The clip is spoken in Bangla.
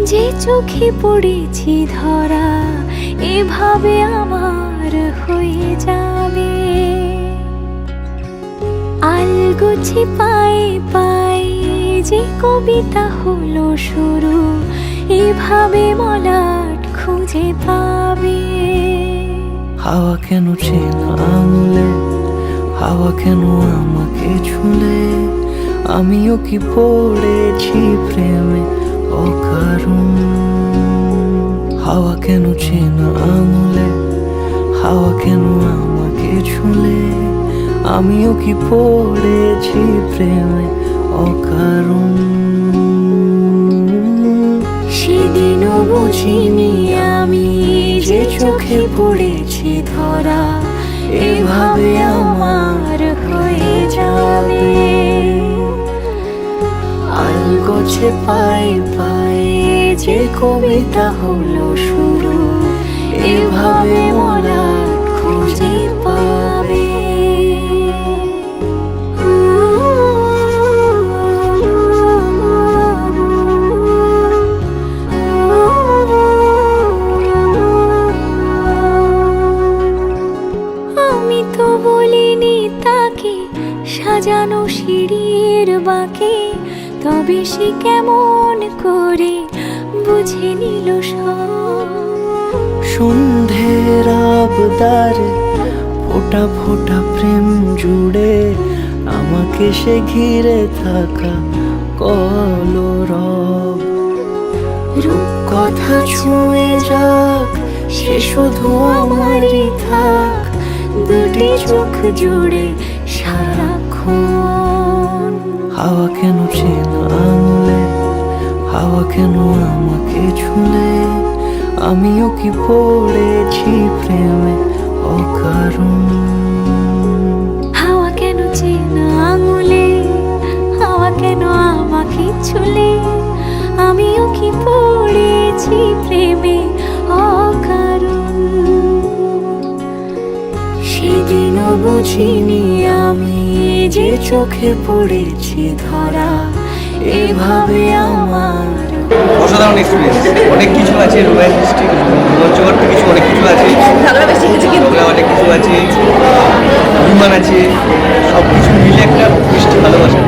যে চোখে পড়েছি ধরা এভাবে আমার হয়ে যাবে। আলগোছে পায়ে পায়ে যে কবিতা হলো শুরু, এভাবে মলাট খুঁজে পাবে। হাওয়া কেন চেনা আঙুলে, হাওয়া কেন আমাকে ছুলে, আমিও কি পড়েছি প্রেমে অকারণ। হাওয়া কেন চেনা আঙুলে, হাওয়া কেন আমাকে ছুলে, আমিও কি পড়েছি প্রেমে অকারণ। সেদিনও বুঝিনি আমি যে চোখে পড়েছি ধরা এভাবে আমার হয়ে যাবে। আলগোছে পায়ে পায়ে যে কবিতা হলো শুরু, এভাবে মলাট খুঁজে পাবে। আমি তো বলিনি তাকে সাজানো সিঁড়ির বাঁকে, তবে সে কেমন করে বুঝে নিল সব। সন্ধ্যের আবদারে ফোটা ফোটা প্রেম জুড়ে, আমাকে সে ঘিরে থাকা কলরব। রূপকথা ছুঁয়ে যাক সে শুধু আমারই থাক, দুটি চোখ জুড়ে সারাক্ষণ। হাওয়া কেন চেনা আঙুলে, হাওয়া কেন আমাকে ছুলে, আমিও কি পড়েছি প্রেমে অকারণ। হাওয়া কেন চেনা আঙুলে, হাওয়া কেন আমাকে ছুলে, আমিও কি পড়েছি প্রেমে অকারণ। সেদিনও বুঝিনি আমি যে চোখে পড়েছি ধরা এভাবে আমার। অসাধারণ এক্সপিরিয়েন্স, অনেক কিছু আছে, রোম্যান্টিক রোমাঞ্চকর কিছু অনেক কিছু আছে, অনেক কিছু আছে, বিমান আছে, সব কিছু মিলে একটা মিষ্টি ভালোবাসা।